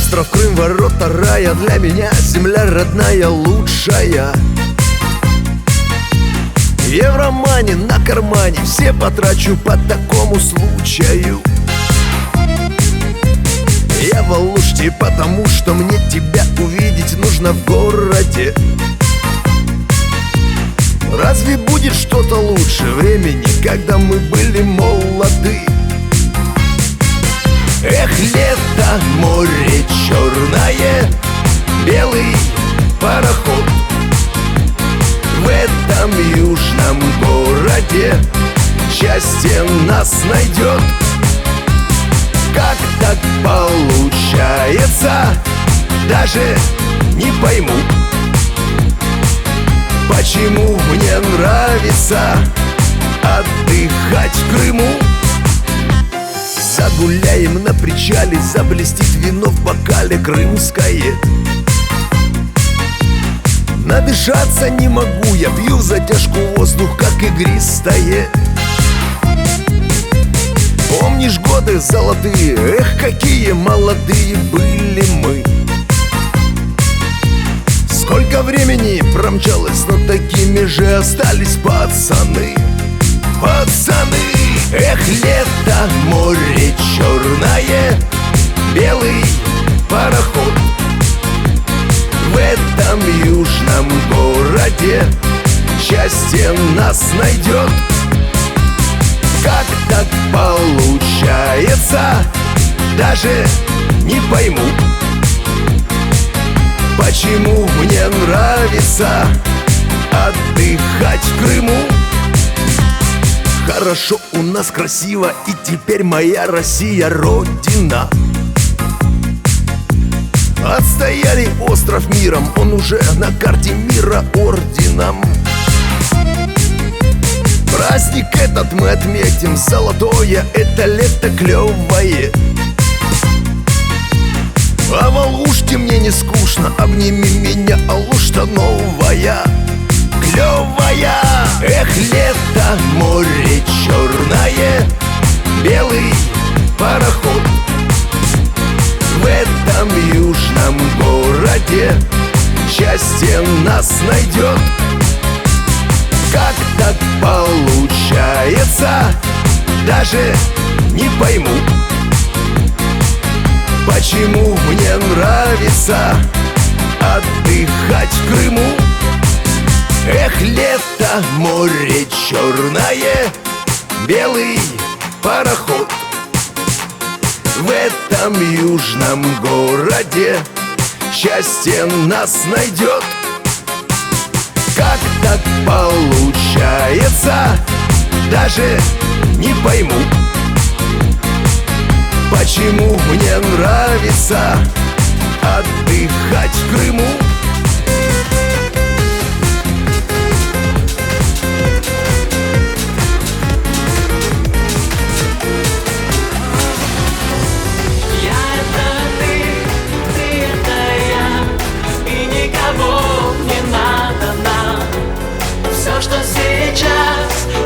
Остров Крым, ворота рая, для меня земля родная, лучшая. Евромани на кармане, все потрачу по такому случаю. Я в Алуште, потому что мне тебя увидеть нужно в городе. Разве будет что-то лучше времени, когда мы были молоды? Эх, лето, море черное, белый пароход. В этом южном городе счастье нас найдет. Как так получается, даже не пойму, почему мне нравится отдыхать в Крыму. Загуляем на причале, заблестит вино в бокале крымское. Надышаться не могу, я пью в затяжку воздух, как игристое. Помнишь годы золотые, эх, какие молодые были мы. Сколько времени промчалось, но такими же остались пацаны. Пацаны, эх, лето, море черное, белый пароход. В этом южном городе счастье нас найдет. Как так получается, даже не пойму, почему мне нравится отдыхать в Крыму. Хорошо, у нас красиво, и теперь моя Россия родина. Отстояли остров миром, он уже на карте мира орденом. Праздник этот мы отметим, золотое это лето клевое. А в Алуште мне не скучно, обними меня, Алушта новая, клевая. Эх, лето, море черное, белый пароход. В этом южном городе счастье нас найдет. Как так получается, даже не пойму, почему мне нравится отдыхать в Крыму. Эх, лето, море черное, белый пароход. В этом южном городе счастье нас найдет. Как так получается, даже не пойму, почему мне нравится отдыхать в Крыму.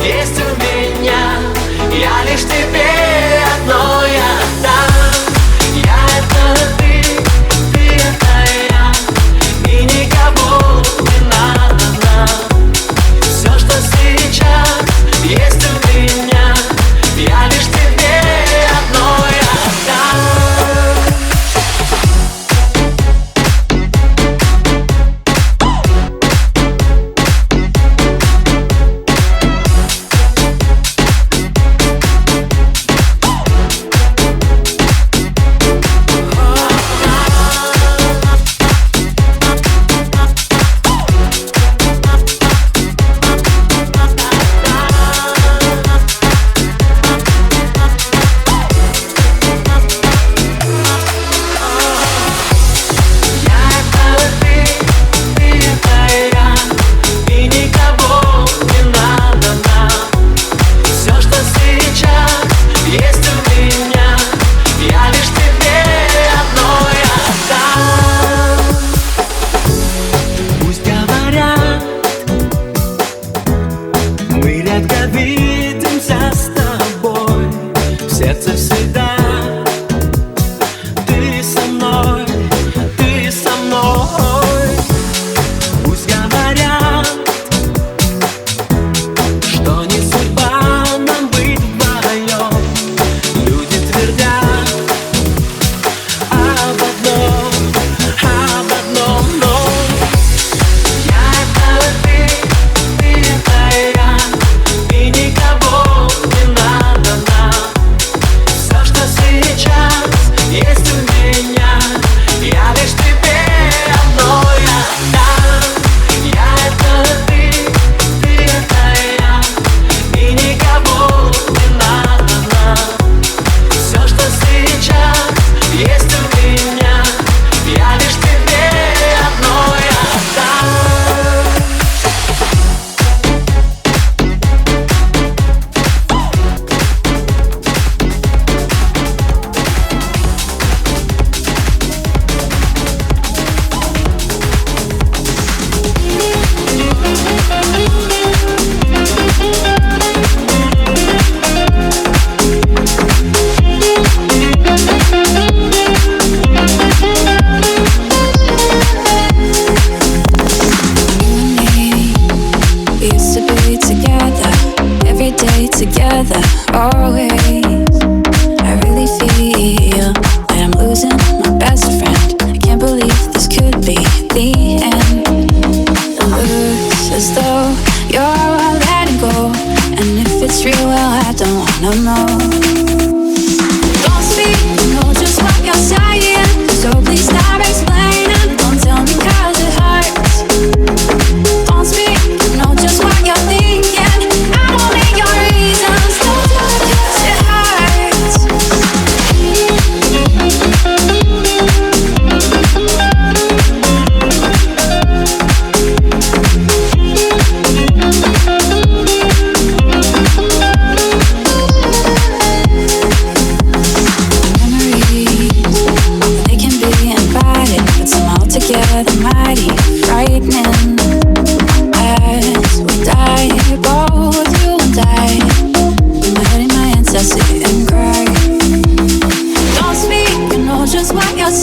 Есть у меня, я лишь тебе одной отдам. Я это ты это я, и никого не надо нам. Все, что сейчас есть у меня, я лишь тебе одной отдам.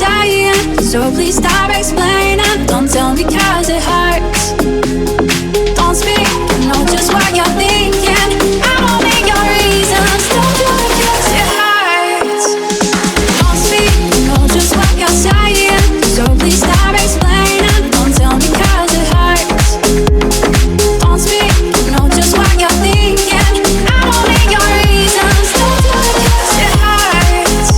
saying, so please stop explaining. Don't tell me 'cause it hurts. Don't speak, I know just what you're thinking. I don't need your reasons. Don't do it 'cause it hurts. Don't speak, I know just what you're saying, so please stop explaining. Don't tell me 'cause it hurts. Don't speak, I know just what you're thinking. I don't need your reasons. Don't do it 'cause it hurts.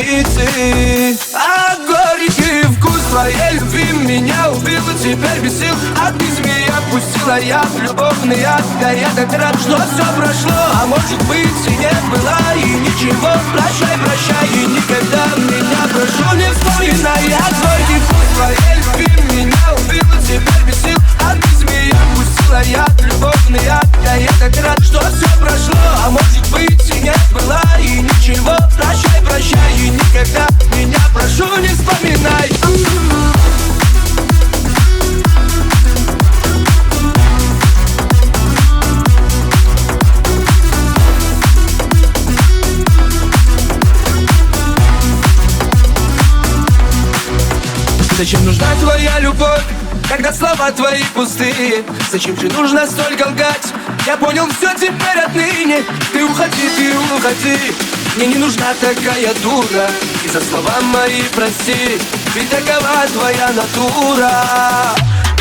границы. А горький вкус твоей любви меня убил, и теперь без сил. А ты змея пустила яд, любовный яд. Да я так рад, что все прошло, а может быть и не было, и ничего. Прощай, прощай, и никогда меня, прошу, не вспоминай. А горький вкус твоей любви меня убил, и теперь без сил. А ты змея пустила яд, любовный яд. Да я так рад, что все прошло, а может быть и не было, и ничего. Прощай, прощай, и никогда меня, прошу, не вспоминай. Зачем нужна твоя любовь, когда слова твои пустые? Зачем же нужно столько лгать? Я понял все теперь отныне. Ты уходи, мне не нужна такая дура. И за слова мои прости, ведь такова твоя натура.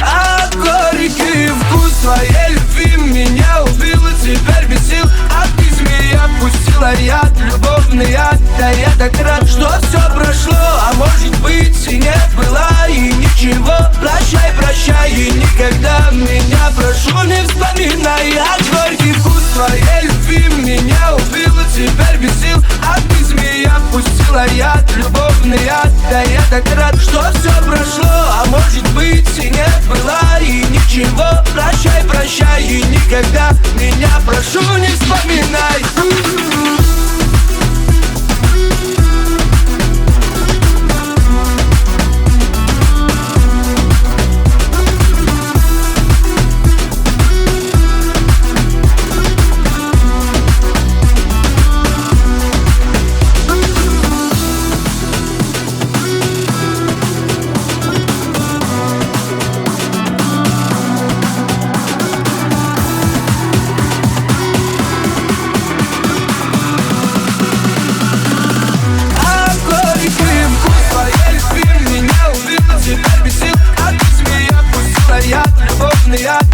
А горький вкус твоей любви меня убил, и теперь без сил. А ты змея пустила яд, любовный яд. Да я так рад, что все прошло, а может быть и не было, и ничего. Прощай, прощай, и никогда меня, прошу, не вспоминай. А горький вкус твоей любви меня убил, и теперь без сил. А ты змея пустила яд, любовный яд. Да я так рад, что все прошло, а может быть и не было, и ничего. Прощай, прощай, и никогда меня, прошу, не вспоминай.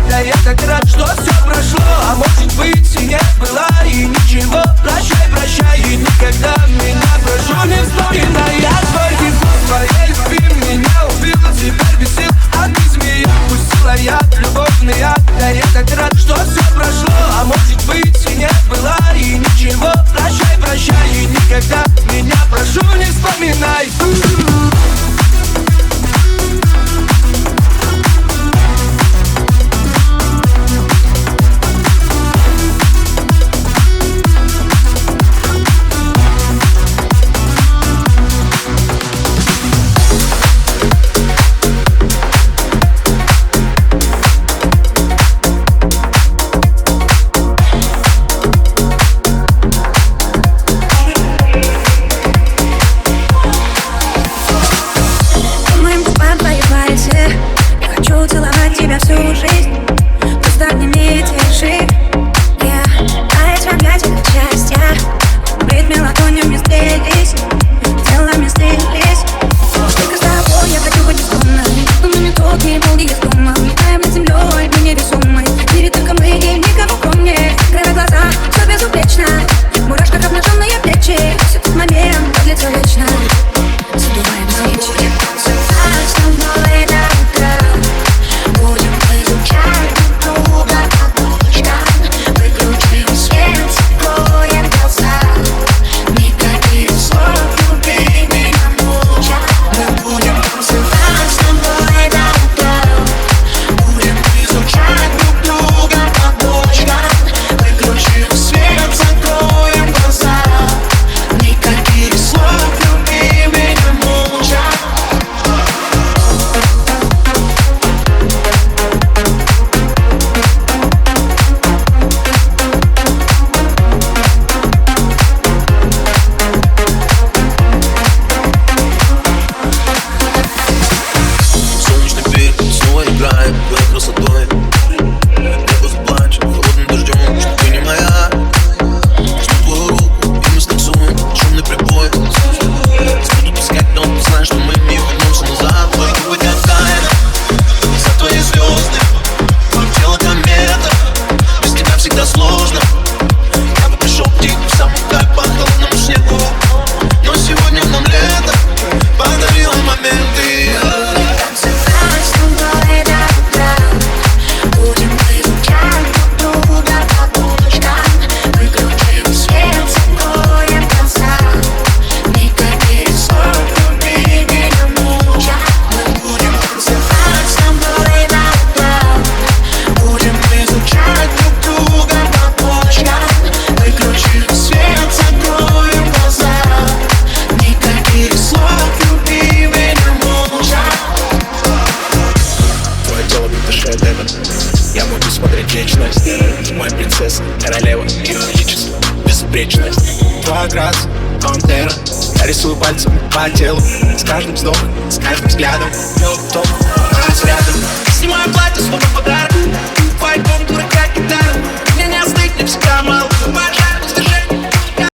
Да я так рад, что все прошло, а может быть и не было, и ничего. Прощай, прощай, и никогда меня, прошу, не вспоминай. Я горький вкус твоей любви меня убил, и теперь без сил. А ты змея пустила яд, любовный яд. Да я так рад, что все прошло, а может быть и не было, и ничего. Прощай, прощай, и никогда меня, прошу, не вспоминай. вечность. Моя принцесса, королева, ее величество, безупречность. Твой окрас, пантера. Я рисую пальцем по телу. С каждым вздохом, с каждым взглядом. Топ, рядом. Снимаю платье, словно подарок.